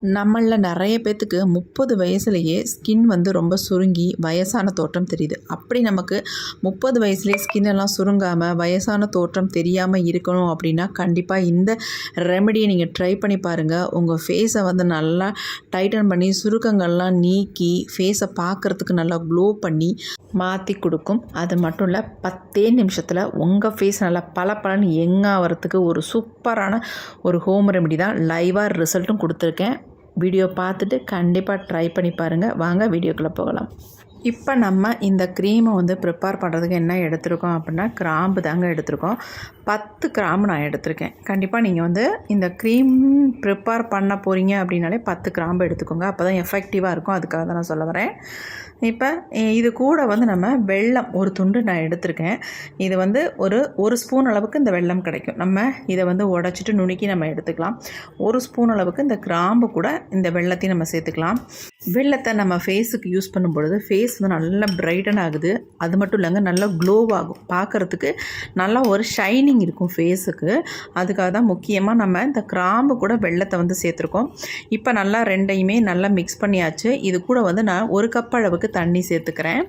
நம்மளில் நிறைய பேர்த்துக்கு 30 வயசுலேயே ஸ்கின் வந்து ரொம்ப சுருங்கி வயசான தோற்றம் தெரியுது. அப்படி நமக்கு 30 வயசுலேயே ஸ்கின்னெல்லாம் சுருங்காமல் வயசான தோற்றம் தெரியாமல் இருக்கணும் அப்படின்னா கண்டிப்பாக இந்த ரெமெடியை நீங்கள் ட்ரை பண்ணி பாருங்கள். உங்கள் ஃபேஸை வந்து நல்லா டைட்டன் பண்ணி சுருக்கங்கள்லாம் நீக்கி ஃபேஸை பார்க்குறதுக்கு நல்லா க்ளோ பண்ணி மாற்றி கொடுக்கும். அது மட்டும் இல்லை 10 நிமிஷத்தில் உங்கள் ஃபேஸ் நல்லா பளபளன்னு யங்காகிறதுக்கு ஒரு சூப்பரான ஒரு ஹோம் ரெமெடி தான். லைவாக ரிசல்ட்டும் கொடுத்துருக்கேன். வீடியோ பார்த்துட்டு கண்டிப்பாக ட்ரை பண்ணி பாருங்கள். வாங்க வீடியோக்குள்ளே போகலாம். இப்போ நம்ம இந்த க்ரீமை வந்து ப்ரிப்பேர் பண்ணுறதுக்கு என்ன எடுத்திருக்கோம் அப்படின்னா கிராம்பு தாங்க எடுத்திருக்கோம். 10 கிராம்பு நான் எடுத்திருக்கேன். கண்டிப்பாக நீங்கள் வந்து இந்த க்ரீம் ப்ரிப்பேர் பண்ண போகிறீங்க அப்படின்னாலே 10 கிராம்பு எடுத்துக்கோங்க. அப்போ தான் எஃபெக்டிவாக இருக்கும். அதுக்காக தான் நான் சொல்ல வரேன். இப்போ இது கூட வந்து நம்ம வெல்லம் ஒரு துண்டு நான் எடுத்திருக்கேன். இது வந்து ஒரு ஸ்பூன் அளவுக்கு இந்த வெல்லம் கிடைக்கும். நம்ம இதை வந்து உடச்சிட்டு நுணுக்கி நம்ம எடுத்துக்கலாம். 1 ஸ்பூன் அளவுக்கு இந்த கிராம்பு கூட இந்த வெல்லத்தையும் நம்ம சேர்த்துக்கலாம். வெல்லத்தை நம்ம ஃபேஸுக்கு யூஸ் பண்ணும் பொழுது ஃபேஸ் வந்து நல்லா பிரைட்டன் ஆகுது. அது மட்டும் இல்லைங்க, நல்லா க்ளோவாகும். பார்க்குறதுக்கு நல்லா ஒரு ஷைனிங் இருக்கும் ஃபேஸுக்கு. அதுக்காக தான் முக்கியமாக நம்ம இந்த கிராம்பு கூட வெல்லத்தை வந்து சேர்த்துருக்கோம். இப்போ நல்லா ரெண்டையுமே நல்லா மிக்ஸ் பண்ணியாச்சு. இது கூட வந்து நான் 1 கப் அளவுக்கு தண்ணி சேர்த்துக்கிறேன்.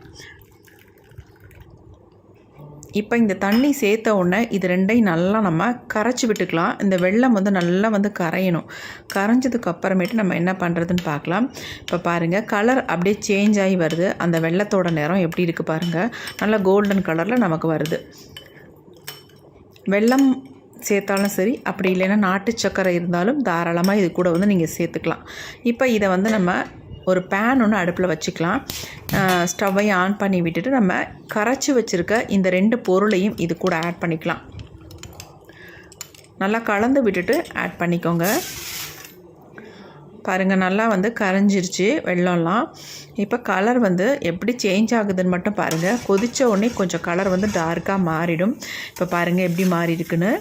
இப்போ இந்த தண்ணி சேர்த்த உடனே இது ரெண்டையும் நல்லா நம்ம கரைச்சி விட்டுக்கலாம். இந்த வெல்லம் வந்து நல்லா வந்து கரையணும். கரைஞ்சதுக்கு அப்புறமேட்டு நம்ம என்ன பண்ணுறதுன்னு பார்க்கலாம். இப்போ பாருங்கள், கலர் அப்படியே சேஞ்ச் ஆகி வருது. அந்த வெல்லத்தோட நிறம் எப்படி இருக்குது பாருங்கள். நல்லா கோல்டன் கலரில் நமக்கு வருது. வெல்லம் சேர்த்தாலும் சரி, அப்படி இல்லைன்னா நாட்டு சர்க்கரை இருந்தாலும் தாராளமாக இது கூட வந்து நீங்கள் சேர்த்துக்கலாம். இப்போ இதை வந்து நம்ம ஒரு பேன் ஒன்று அடுப்பில் வச்சுக்கலாம். ஸ்டவ்வை ஆன் பண்ணி விட்டுட்டு நம்ம கரைச்சி வச்சுருக்க இந்த 2 பொருளையும் இது கூட ஆட் பண்ணிக்கலாம். நல்லா கலந்து விட்டுட்டு ஆட் பண்ணிக்கோங்க. பாருங்கள், நல்லா வந்து கரைஞ்சிருச்சு வெல்லம்லாம். இப்போ கலர் வந்து எப்படி சேஞ்ச் ஆகுதுன்னு மட்டும் பாருங்கள். கொதித்த உடனே கொஞ்சம் கலர் வந்து டார்க்காக மாறிடும். இப்போ பாருங்கள் எப்படி மாறி இருக்குன்னு.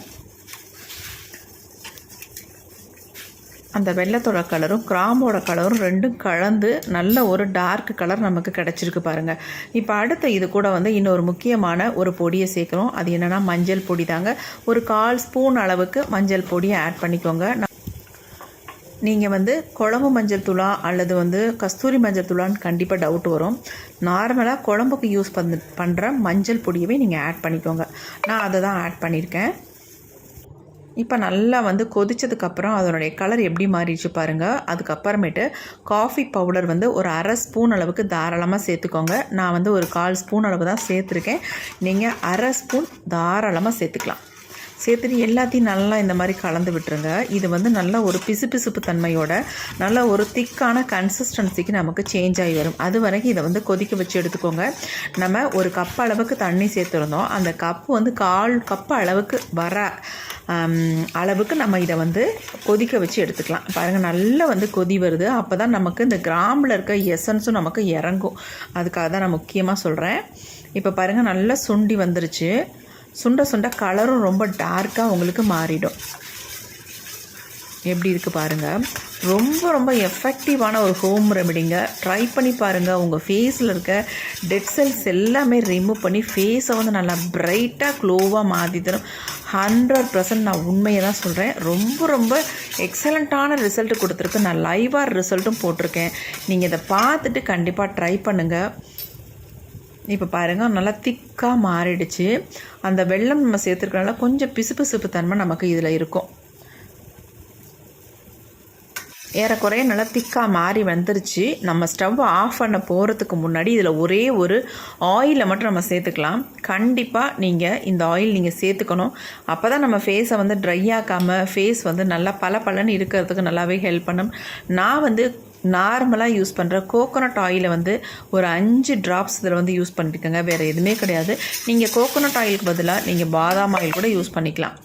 அந்த வெல்லத்தோட கலரும் கிராம்போட கலரும் ரெண்டும் கலந்து நல்ல ஒரு டார்க் கலர் நமக்கு கிடச்சிருக்கு பாருங்கள். இப்போ அடுத்த இது கூட வந்து இன்னொரு முக்கியமான ஒரு பொடியை சேர்க்குறோம். அது என்னென்னா மஞ்சள் பொடி தாங்க. ஒரு 1/4 ஸ்பூன் அளவுக்கு மஞ்சள் பொடியை ஆட் பண்ணிக்கோங்க. நீங்கள் வந்து குழம்பு மஞ்சள் தூளா அல்லது வந்து கஸ்தூரி மஞ்சள் தூளான்னு கண்டிப்பாக டவுட் வரும். நார்மலாக குழம்புக்கு யூஸ் பண்ணுற மஞ்சள் பொடியவே நீங்கள் ஆட் பண்ணிக்கோங்க. நான் அதை தான் ஆட் பண்ணியிருக்கேன். இப்போ நல்லா வந்து கொதித்ததுக்கப்புறம் அதனுடைய கலர் எப்படி மாறிடுச்சு பாருங்கள். அதுக்கப்புறமேட்டு காஃபி பவுடர் வந்து ஒரு 1/2 ஸ்பூன் அளவுக்கு தாராளமாக சேர்த்துக்கோங்க. நான் வந்து ஒரு 1/4 ஸ்பூன் அளவு தான் சேர்த்துருக்கேன். நீங்கள் 1/2 ஸ்பூன் தாராளமாக சேர்த்துக்கலாம். சேர்த்துட்டு எல்லாத்தையும் நல்லா இந்த மாதிரி கலந்து விட்டுருங்க. இது வந்து நல்லா ஒரு பிசுபிசுப்பு தன்மையோட நல்ல ஒரு திக்கான கன்சிஸ்டன்சிக்கு நமக்கு சேஞ்ச் ஆகி வரும். அது வரைக்கும் இதை வந்து கொதிக்க வச்சு எடுத்துக்கோங்க. நம்ம ஒரு கப் அளவுக்கு தண்ணி சேர்த்துருந்தோம். அந்த கப்பு வந்து 1/4 கப்பு அளவுக்கு வர அளவுக்கு நம்ம இதை வந்து கொதிக்க வச்சு எடுத்துக்கலாம். பாருங்கள், நல்லா வந்து கொதி வருது. அப்போ தான் நமக்கு இந்த கிராம்பில் இருக்க எசன்ஸும் நமக்கு இறங்கும். அதுக்காக தான் நான் முக்கியமாக சொல்கிறேன். இப்போ பாருங்கள், நல்லா சுண்டி வந்துருச்சு. சுண்ட கலரும் ரொம்ப டார்க்காக உங்களுக்கு மாறிடும். எப்படி இருக்குது பாருங்கள். ரொம்ப எஃபெக்டிவான ஒரு ஹோம் ரெமெடிங்க. ட்ரை பண்ணி பாருங்கள். உங்கள் ஃபேஸில் இருக்க டெட் செல்ஸ் எல்லாமே ரிமூவ் பண்ணி ஃபேஸை வந்து நல்லா பிரைட்டாக க்ளோவாக மாற்றி தரும். 100% நான் உண்மையை தான் சொல்கிறேன். ரொம்ப எக்ஸலண்ட்டான ரிசல்ட் கொடுத்துருக்கு. நான் லைவாக ரிசல்ட்டும் போட்டிருக்கேன். நீங்கள் இதை பார்த்துட்டு கண்டிப்பாக ட்ரை பண்ணுங்கள். இப்போ பாருங்கள், நல்லா திக்காக மாறிடுச்சு. அந்த வெல்லம் நம்ம சேர்த்துருக்கனால கொஞ்சம் பிசுபிசுப்பு தன்மை நமக்கு இதில் இருக்கும். ஏறக்குறைய நல்லா திக்காக மாறி வந்துருச்சு. நம்ம ஸ்டவ் ஆஃப் பண்ண போகிறதுக்கு முன்னாடி இதில் ஒரே ஒரு ஆயிலை மட்டும் நம்ம சேர்த்துக்கலாம். கண்டிப்பாக நீங்கள் இந்த ஆயில் நீங்கள் சேர்த்துக்கணும். அப்போ தான் நம்ம ஃபேஸை வந்து ட்ரை ஆக்காமல் ஃபேஸ் வந்து நல்லா பளபளன்னு இருக்கிறதுக்கு நல்லாவே ஹெல்ப் பண்ணும். நான் வந்து நார்மலாக யூஸ் பண்ணுற கோகோனட் ஆயிலை வந்து ஒரு 5 ட்ராப்ஸ் இதில் வந்து யூஸ் பண்ணிட்டுக்கோங்க. வேறு எதுவுமே கிடையாது. நீங்கள் கோகோனட் ஆயிலுக்கு பதிலாக நீங்கள் பாதாம் ஆயில் கூட யூஸ் பண்ணிக்கலாம்.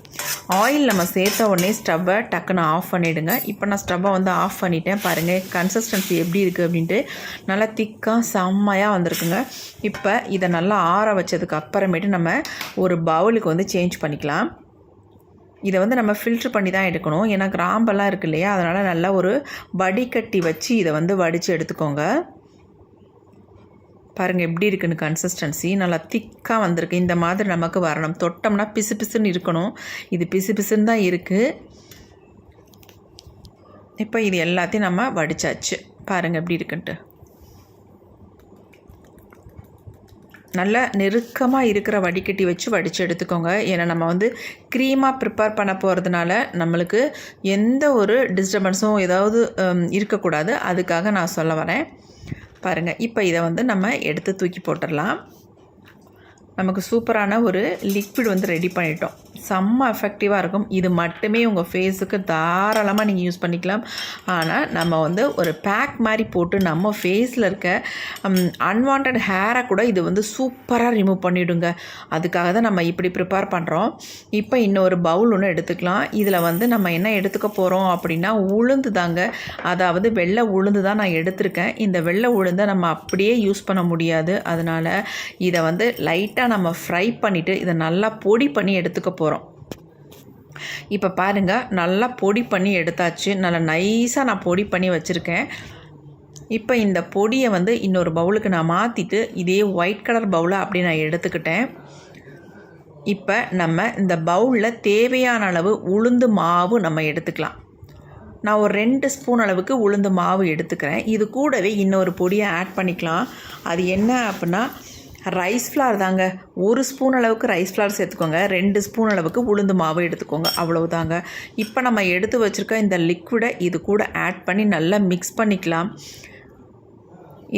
ஆயில் நம்ம சேர்த்த உடனே ஸ்டவ்வை டக்குன்னு ஆஃப் பண்ணிவிடுங்க. இப்போ நான் ஸ்டவ்வை வந்து ஆஃப் பண்ணிட்டேன். பாருங்கள் கன்சிஸ்டன்சி எப்படி இருக்குது அப்படின்ட்டு. நல்லா திக்காக செம்மையாக வந்திருக்குங்க. இப்போ இதை நல்லா ஆற வச்சதுக்கு அப்புறமேட்டு நம்ம ஒரு பவுலுக்கு வந்து சேஞ்ச் பண்ணிக்கலாம். இதை வந்து நம்ம ஃபில்ட்ரு பண்ணி தான் எடுக்கணும். ஏன்னா கிராம்பெல்லாம் இருக்குது இல்லையா, அதனால் நல்லா ஒரு வடிகட்டி வச்சு இதை வந்து வடித்து எடுத்துக்கோங்க. பாருங்கள் எப்படி இருக்குன்னு கன்சிஸ்டன்சி. நல்லா திக்காக வந்திருக்கு. இந்த மாதிரி நமக்கு வரணும். தொட்டோம்னா பிசு பிசுன்னு இருக்கணும். இது பிசு பிசுன்னு தான் இருக்குது. இப்போ இது எல்லாத்தையும் நம்ம வடித்தாச்சு. பாருங்கள் எப்படி இருக்குன்ட்டு. நல்லா நெருக்கமாக இருக்கிற வடிகட்டி வச்சு வடித்து எடுத்துக்கோங்க. ஏன்னா நம்ம வந்து க்ரீமாக ப்ரிப்பேர் பண்ண போகிறதுனால நம்மளுக்கு எந்த ஒரு டிஸ்டர்பன்ஸும் ஏதாவது இருக்கக்கூடாது. அதுக்காக நான் சொல்ல வரேன். பாருங்கள், இப்போ இதை வந்து நம்ம எடுத்து தூக்கி போட்டுடலாம். நமக்கு சூப்பரான ஒரு லிக்விட் வந்து ரெடி பண்ணிட்டோம். செம்ம எஃபெக்டிவாக இருக்கும். இது மட்டுமே உங்கள் ஃபேஸுக்கு தாராளமாக நீங்கள் யூஸ் பண்ணிக்கலாம். ஆனால் நம்ம வந்து ஒரு பேக் மாதிரி போட்டு நம்ம ஃபேஸில் இருக்க அன்வான்ட் ஹேரை கூட இது வந்து சூப்பராக ரிமூவ் பண்ணிவிடுங்க. அதுக்காக தான் நம்ம இப்படி ப்ரிப்பேர் பண்ணுறோம். இப்போ இன்னொரு பவுல் ஒன்று எடுத்துக்கலாம். இதில் வந்து நம்ம என்ன எடுத்துக்க போகிறோம் அப்படின்னா உளுந்து தாங்க. அதாவது வெள்ளை உளுந்து தான் நான் எடுத்திருக்கேன். இந்த வெள்ளை உளுந்தை நம்ம அப்படியே யூஸ் பண்ண முடியாது. அதனால் இதை வந்து லைட்டாக நம்ம ஃப்ரை பண்ணிவிட்டு இதை நல்லா பொடி பண்ணி எடுத்துக்க போகிறோம். இப்போ பாருங்கள், நல்லா பொடி பண்ணி எடுத்தாச்சு. நல்லா நைஸாக நான் பொடி பண்ணி வச்சுருக்கேன். இப்போ இந்த பொடியை வந்து இன்னொரு பவுலுக்கு நான் மாற்றிட்டு இதே ஒயிட் கலர் பவுலை அப்படி நான் எடுத்துக்கிட்டேன். இப்போ நம்ம இந்த பவுலில் தேவையான அளவு உளுந்து மாவு நம்ம எடுத்துக்கலாம். நான் ஒரு 2 ஸ்பூன் அளவுக்கு உளுந்து மாவு எடுத்துக்கிறேன். இது கூடவே இன்னொரு பொடியை ஆட் பண்ணிக்கலாம். அது என்ன அப்படின்னா ரைஸ் ஃப்ளார் தாங்க. 1 ஸ்பூன் அளவுக்கு ரைஸ் ஃப்ளார் சேர்த்துக்கோங்க. 2 ஸ்பூன் அளவுக்கு உளுந்து மாவு எடுத்துக்கோங்க. அவ்வளவுதாங்க. இப்போ நம்ம எடுத்து வச்சுருக்க இந்த லிக்விடை இது கூட ஆட் பண்ணி நல்லா மிக்ஸ் பண்ணிக்கலாம்.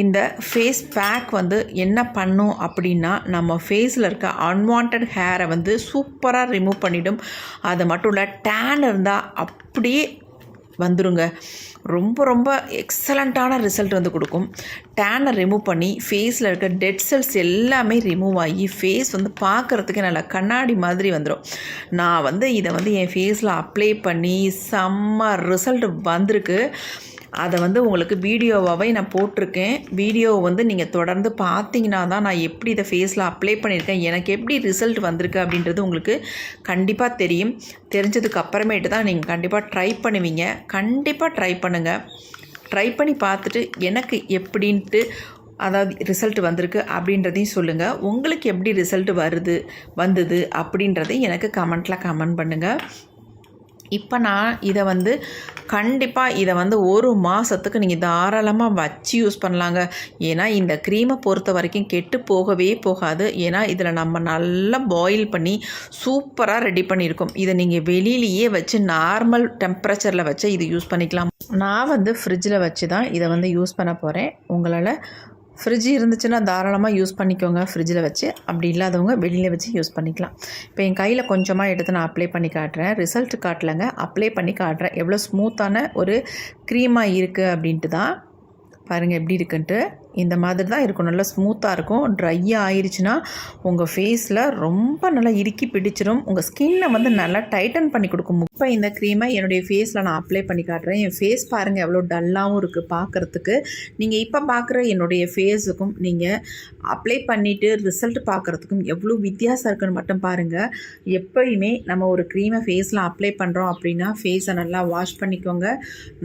இந்த ஃபேஸ் பேக் வந்து என்ன பண்ணும் அப்படின்னா நம்ம ஃபேஸில் இருக்க அன்வான்ட் ஹேரை வந்து சூப்பராக ரிமூவ் பண்ணிவிடும். அது மட்டும் இல்லை, டேன் இருந்தால் அப்படியே வந்துருங்க. ரொம்ப ரொம்ப எக்ஸலண்ட்டான ரிசல்ட் வந்து கொடுக்கும். டேனை ரிமூவ் பண்ணி ஃபேஸில் இருக்க டெட் செல்ஸ் எல்லாமே ரிமூவ் ஆகி ஃபேஸ் வந்து பார்க்குறதுக்கு நல்லா கண்ணாடி மாதிரி வந்துடும். நான் வந்து இதை வந்து என் ஃபேஸில் அப்ளை பண்ணி செம்ம ரிசல்ட் வந்திருக்கு. அதை வந்து உங்களுக்கு வீடியோவாகவே நான் போட்டிருக்கேன். வீடியோவை வந்து நீங்கள் தொடர்ந்து பார்த்தீங்கன்னா தான் நான் எப்படி இதை ஃபேஸில் அப்ளை பண்ணியிருக்கேன், எனக்கு எப்படி ரிசல்ட் வந்திருக்கு அப்படின்றது உங்களுக்கு கண்டிப்பாக தெரியும். தெரிஞ்சதுக்கு அப்புறமேட்டு தான் நீங்கள் கண்டிப்பாக ட்ரை பண்ணுவீங்க. கண்டிப்பாக ட்ரை பண்ணுங்கள். ட்ரை பண்ணி பார்த்துட்டு எனக்கு எப்படின்ட்டு அதாவது ரிசல்ட் வந்திருக்கு அப்படின்றதையும் சொல்லுங்கள். உங்களுக்கு எப்படி ரிசல்ட் வந்தது அப்படின்றதையும் எனக்கு கமெண்ட்டில் கமெண்ட் பண்ணுங்கள். இப்போ நான் இதை வந்து கண்டிப்பாக இதை வந்து 1 மாதத்துக்கு நீங்கள் தாராளமாக வச்சு யூஸ் பண்ணலாங்க. ஏன்னா இந்த க்ரீமை பொறுத்த வரைக்கும் கெட்டு போகவே போகாது. ஏன்னா இதில் நம்ம நல்லா பாயில் பண்ணி சூப்பராக ரெடி பண்ணியிருக்கோம். இதை நீங்கள் வெளியிலேயே வச்சு நார்மல் டெம்பரேச்சரில் வச்சு இது யூஸ் பண்ணிக்கலாம். நான் வந்து ஃப்ரிட்ஜில் வச்சு தான் இதை வந்து யூஸ் பண்ண போகிறேன். உங்களால் ஃப்ரிட்ஜ் இருந்துச்சுன்னா தாராளமாக யூஸ் பண்ணிக்கோங்க ஃப்ரிட்ஜில் வச்சு. அப்படி இல்லாதவங்க வெளியில் வச்சு யூஸ் பண்ணிக்கலாம். இப்போ என் கையில் கொஞ்சமாக எடுத்து நான் அப்ளை பண்ணி காட்டுறேன். ரிசல்ட் காட்டலைங்க, அப்ளை பண்ணி காட்டுறேன் எவ்வளோ ஸ்மூத்தான ஒரு க்ரீமாக இருக்குது அப்படின்ட்டு தான். பாருங்கள் எப்படி இருக்குன்ட்டு. இந்த மாதிரி தான் இருக்கும். நல்லா ஸ்மூத்தாக இருக்கும். ட்ரையாக ஆயிடுச்சுன்னா உங்கள் ஃபேஸில் ரொம்ப நல்லா இறுக்கி பிடிச்சிடும். உங்கள் ஸ்கின்னை வந்து நல்லா டைட்டன் பண்ணி கொடுக்கும். இப்போ இந்த க்ரீமை என்னுடைய ஃபேஸில் நான் அப்ளை பண்ணி காட்டுறேன். என் ஃபேஸ் பாருங்கள் எவ்வளோ டல்லாகவும் இருக்குது பார்க்குறதுக்கு. நீங்கள் இப்போ பார்க்குற என்னுடைய ஃபேஸுக்கும் நீங்கள் அப்ளை பண்ணிவிட்டு ரிசல்ட் பார்க்குறதுக்கும் எவ்வளோ வித்தியாசம் இருக்குன்னு மட்டும் பாருங்கள். எப்போயுமே நம்ம ஒரு க்ரீமை ஃபேஸில் அப்ளை பண்ணுறோம் அப்படின்னா ஃபேஸை நல்லா வாஷ் பண்ணிக்கோங்க.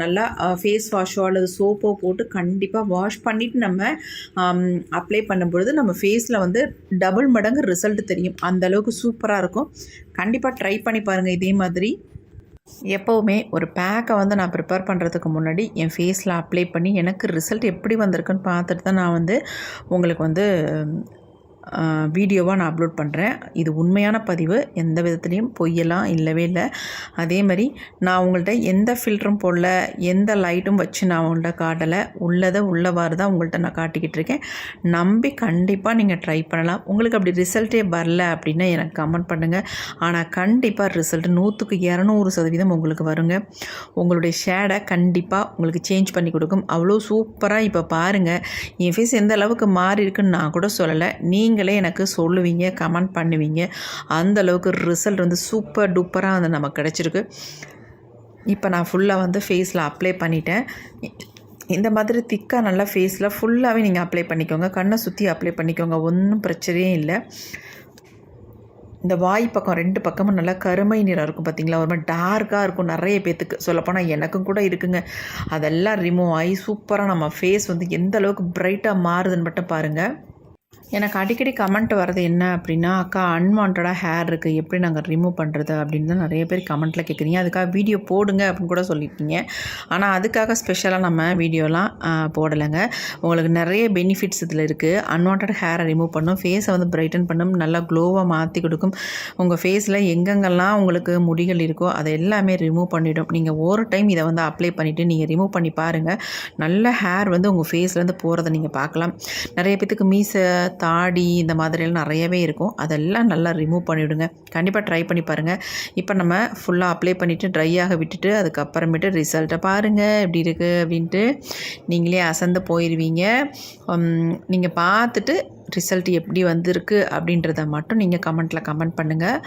நல்லா ஃபேஸ் வாஷோ அல்லது சோப்போ போட்டு கண்டிப்பாக வாஷ் பண்ணிவிட்டு நம்ம அப்ளை பண்ணும்பொழுது நம்ம ஃபேஸில் வந்து டபுள் மடங்கு ரிசல்ட் தெரியும். அந்தளவுக்கு சூப்பராக இருக்கும். கண்டிப்பாக ட்ரை பண்ணி பாருங்கள். இதே மாதிரி எப்போவுமே ஒரு பேக்கை வந்து நான் ப்ரிப்பேர் பண்ணுறதுக்கு முன்னாடி என் ஃபேஸில் அப்ளை பண்ணி எனக்கு ரிசல்ட் எப்படி வந்திருக்குன்னு பார்த்துட்டு தான் நான் வந்து உங்களுக்கு வந்து வீடியோவாக நான் அப்லோட் பண்ணுறேன். இது உண்மையான பதிவு, எந்த விதத்துலேயும் பொய்யெல்லாம் இல்லவே இல்லை. அதே மாதிரி நான் உங்கள்கிட்ட எந்த ஃபில்டரும் போடல, எந்த லைட்டும் வச்சு நான் உங்கள்கிட்ட காட்டலை. உள்ளவாறு தான் உங்கள்கிட்ட நான் காட்டிக்கிட்டு இருக்கேன். நம்பி கண்டிப்பாக நீங்கள் ட்ரை பண்ணலாம். உங்களுக்கு அப்படி ரிசல்ட்டே வரல அப்படின்னா எனக்கு கமெண்ட் பண்ணுங்கள். ஆனால் கண்டிப்பாக ரிசல்ட் 100க்கு 200% உங்களுக்கு வருங்க. உங்களுடைய ஷேடை கண்டிப்பாக உங்களுக்கு சேஞ்ச் பண்ணி கொடுக்கும். அவ்வளோ சூப்பராக இப்போ பாருங்கள் என் ஃபேஸ் எந்த அளவுக்கு மாறி இருக்குன்னு நான் கூட சொல்லலை. நீங்களே எனக்கு சொல்லுவீங்க, கமெண்ட் பண்ணுவீங்க. அந்தளவுக்கு ரிசல்ட் வந்து சூப்பர் டூப்பராக வந்து நமக்கு கிடச்சிருக்கு. இப்போ நான் ஃபுல்லாக வந்து ஃபேஸில் அப்ளை பண்ணிட்டேன். இந்த மாதிரி திக்காக நல்லா ஃபேஸில் ஃபுல்லாகவே நீங்கள் அப்ளை பண்ணிக்கோங்க. கண்ணை சுற்றி அப்ளை பண்ணிக்கோங்க. ஒன்றும் பிரச்சனையே இல்லை. இந்த வாய் பக்கம் 2 பக்கமும் நல்லா கருமை நிறம் இருக்கும் பார்த்திங்களா, ஒரு மாதிரி டார்க்காக இருக்கும். நிறைய பேத்துக்கு சொல்லப்போனால் எனக்கும் கூட இருக்குங்க. அதெல்லாம் ரிமூவ் ஆகி சூப்பராக நம்ம ஃபேஸ் வந்து எந்த அளவுக்கு பிரைட்டாக மாறுதுன்னு மட்டும் பாருங்கள். எனக்கு அடிக்கடி கமெண்ட் வர்றது என்ன அப்படின்னா, அக்கா அன்வான்டடாக ஹேர் இருக்குது, எப்படி நாங்கள் ரிமூவ் பண்ணுறது அப்படின்னு தான் நிறைய பேர் கமெண்ட்டில் கேட்குறீங்க. அதுக்காக வீடியோ போடுங்க அப்படின்னு கூட சொல்லியிருக்கீங்க. ஆனால் அதுக்காக ஸ்பெஷலாக நம்ம வீடியோலாம் போடலைங்க. உங்களுக்கு நிறைய பெனிஃபிட்ஸ் இதில் இருக்குது. அன்வான்டட் ஹேரை ரிமூவ் பண்ணும், ஃபேஸை வந்து பிரைட்டன் பண்ணும், நல்லா க்ளோவாக மாற்றி கொடுக்கும். உங்கள் ஃபேஸில் எங்கெங்கெல்லாம் உங்களுக்கு முடிகள் இருக்கோ அதை எல்லாமே ரிமூவ் பண்ணிவிடும். நீங்கள் ஒரு டைம் இதை வந்து அப்ளை பண்ணிவிட்டு நீங்கள் ரிமூவ் பண்ணி பாருங்கள். நல்ல ஹேர் வந்து உங்கள் ஃபேஸ்லேருந்து போகிறத நீங்கள் பார்க்கலாம். நிறைய பேத்துக்கு மீசை, தாடி இந்த மாதிரியெல்லாம் நிறையவே இருக்கும். அதெல்லாம் நல்லா ரிமூவ் பண்ணிவிடுங்க. கண்டிப்பாக ட்ரை பண்ணி பாருங்கள். இப்போ நம்ம ஃபுல்லாக அப்ளை பண்ணிவிட்டு ட்ரையாக விட்டுட்டு அதுக்கப்புறமேட்டு ரிசல்ட்டை பாருங்கள் எப்படி இருக்குது அப்படின்ட்டு நீங்களே அசந்து போயிடுவீங்க. நீங்கள் பார்த்துட்டு ரிசல்ட் எப்படி வந்திருக்கு அப்படின்றத மட்டும் நீங்கள் கமெண்ட்டில் கமெண்ட் பண்ணுங்கள்.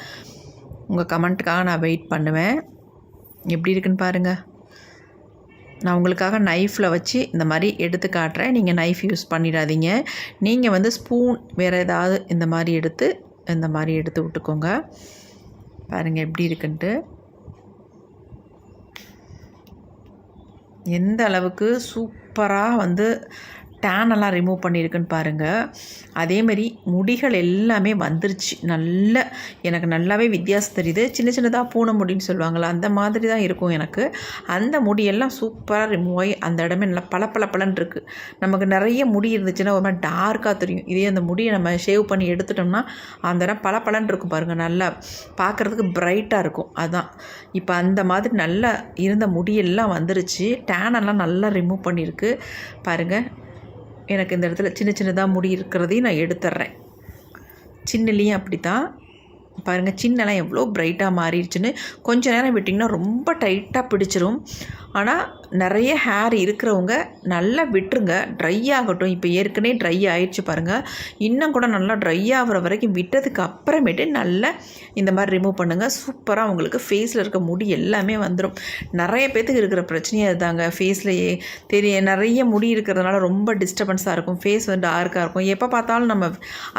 உங்கள் கமெண்ட்டுக்காக நான் வெயிட் பண்ணுவேன். எப்படி இருக்குன்னு பாருங்கள். நான் உங்களுக்காக நைஃப்பில் வச்சு இந்த மாதிரி எடுத்து காட்டுறேன். நீங்கள் நைஃப் யூஸ் பண்ணிடாதீங்க. நீங்கள் வந்து ஸ்பூன் வேறு ஏதாவது இந்த மாதிரி எடுத்து விட்டுக்கோங்க. பாருங்கள் எப்படி இருக்குன்ட்டு. எந்த அளவுக்கு சூப்பராக வந்து டேனெல்லாம் ரிமூவ் பண்ணியிருக்குன்னு பாருங்கள். அதேமாரி முடிகள் எல்லாமே வந்துருச்சு. எனக்கு நல்லாவே வித்தியாசம் தெரியுது. சின்ன சின்னதாக பூனை முடின்னு சொல்லுவாங்களா, அந்த மாதிரி தான் இருக்கும் எனக்கு. அந்த முடியெல்லாம் சூப்பராக ரிமூவ் ஆகி அந்த இடமே நல்லா பளபளன்னு இருக்குது. நமக்கு நிறைய முடி இருந்துச்சுன்னா ஒரு மாதிரி டார்க்காக தெரியும். இதே அந்த முடியை நம்ம ஷேவ் பண்ணி எடுத்துட்டோம்னா அந்த இடம் பளபளன்னு இருக்கும் பாருங்கள். நல்லா பார்க்குறதுக்கு பிரைட்டாக இருக்கும். அதுதான் இப்போ அந்த மாதிரி நல்லா இருந்த முடியெல்லாம் வந்துருச்சு. டேனெல்லாம் நல்லா ரிமூவ் பண்ணியிருக்கு பாருங்கள். எனக்கு இந்த இடத்துல சின்ன சின்னதாக முடி இருக்கிறதையும் நான் எடுத்துட்றேன். சின்னலையும் அப்படி தான் பாருங்கள். சின்னலாம் எவ்வளோ பிரைட்டாக மாறிடுச்சுன்னு. கொஞ்சம் நேரம் விட்டிங்கன்னா ரொம்ப டைட்டாக பிடிச்சிரும். ஆனால் நிறைய ஹேர் இருக்கிறவங்க நல்லா விட்டுருங்க, ட்ரை ஆகட்டும். இப்போ ஏற்கனவே ட்ரை ஆகிடுச்சு பாருங்கள். இன்னும் கூட நல்லா ட்ரை ஆகிற வரைக்கும் விட்டதுக்கு அப்புறமேட்டு நல்லா இந்த மாதிரி ரிமூவ் பண்ணுங்கள். சூப்பராக உங்களுக்கு ஃபேஸில் இருக்க முடி எல்லாமே வந்துடும். நிறைய பேத்துக்கு இருக்கிற பிரச்சனையே அதுதாங்க. ஃபேஸ்லையே நிறைய முடி இருக்கிறதுனால ரொம்ப டிஸ்டர்பன்ஸாக இருக்கும். ஃபேஸ் வந்து டார்க்காக இருக்கும். எப்போ பார்த்தாலும் நம்ம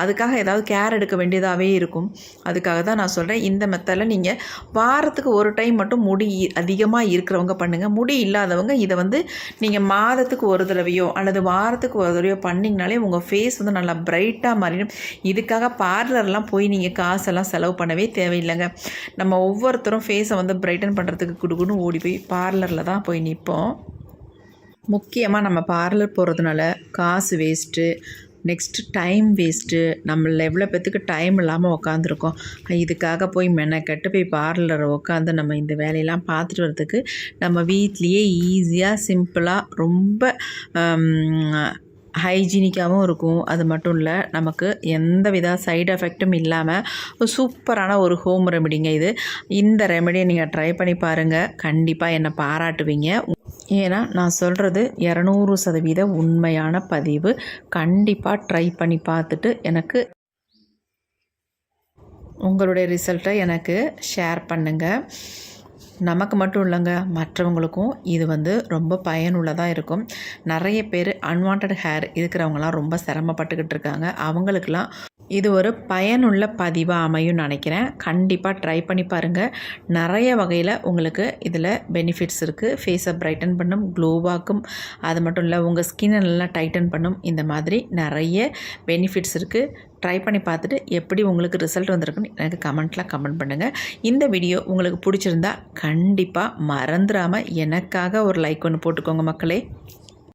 அதுக்காக ஏதாவது கேர் எடுக்க வேண்டியதாகவே இருக்கும். அதுக்காக தான் நான் சொல்கிறேன், இந்த மெத்தடில் நீங்கள் வாரத்துக்கு ஒரு டைம் மட்டும் முடி அதிகமாக இருக்கிறவங்க பண்ணுங்கள். முடி இல்லாதவங்க இதை வந்து நீங்கள் மாதத்துக்கு ஒரு தடவையோ அல்லது வாரத்துக்கு ஒரு தடவையோ பண்ணிங்கனாலே உங்கள் ஃபேஸ் வந்து நல்லா பிரைட்டாக மாறிடும். இதுக்காக பார்லர்லாம் போய் நீங்கள் காசெல்லாம் செலவு பண்ணவே தேவையில்லைங்க. நம்ம ஒவ்வொருத்தரும் ஃபேஸை வந்து பிரைட்டன் பண்ணுறதுக்கு குடுக்குன்னு ஓடி போய் பார்லரில் தான் போய் நிற்போம். முக்கியமாக நம்ம பார்லர் போகிறதுனால காசு வேஸ்ட்டு, நெக்ஸ்ட்டு டைம் வேஸ்ட்டு. நம்மள எவ்வளோ பேத்துக்கு டைம் இல்லாமல் உக்காந்துருக்கோம். இதுக்காக போய் மெனக்கட்டு போய் பார்லரை உட்காந்து நம்ம இந்த வேலையெல்லாம் பார்த்துட்டு வரதுக்கு நம்ம வீட்லேயே ஈஸியாக சிம்பிளாக ரொம்ப ஹைஜீனிக்காகவும் இருக்கும். அது மட்டும் இல்லை, நமக்கு எந்த வித சைடு எஃபெக்ட்டும் இல்லாமல் சூப்பரான ஒரு ஹோம் ரெமெடிங்க இது. இந்த ரெமெடியை நீங்கள் ட்ரை பண்ணி பாருங்கள். கண்டிப்பாக என்னை பாராட்டுவீங்க. ஏன்னா நான் சொல்கிறது 200% உண்மையான பதிவு. கண்டிப்பாக ட்ரை பண்ணி பார்த்துட்டு எனக்கு உங்களுடைய ரிசல்ட்டை எனக்கு ஷேர் பண்ணுங்கள். நமக்கு மட்டும் இல்லைங்க, மற்றவங்களுக்கும் இது வந்து ரொம்ப பயனுள்ளதாக இருக்கும். நிறைய பேர் அன்வான்ட் ஹேர் இருக்கிறவங்களாம் ரொம்ப சிரமப்பட்டுக்கிட்டு இருக்காங்க. அவங்களுக்கெல்லாம் இது ஒரு பயனுள்ள பதிவாக அமையும் நினைக்கிறேன். கண்டிப்பாக ட்ரை பண்ணி பாருங்கள். நிறைய வகையில் உங்களுக்கு இதில் பெனிஃபிட்ஸ் இருக்குது. ஃபேஸை பிரைட்டன் பண்ணும், க்ளோவாக்கும். அது மட்டும் இல்லை, உங்கள் ஸ்கின்னை நல்லா டைட்டன் பண்ணும். இந்த மாதிரி நிறைய பெனிஃபிட்ஸ் இருக்குது. ட்ரை பண்ணி பார்த்துட்டு எப்படி உங்களுக்கு ரிசல்ட் வந்திருக்குன்னு எனக்கு கமெண்ட்டில் கமெண்ட் பண்ணுங்கள். இந்த வீடியோ உங்களுக்கு பிடிச்சிருந்தா கண்டிப்பாக மறந்துடாமல் எனக்காக ஒரு லைக் ஒன்று போட்டுக்கோங்க மக்களே.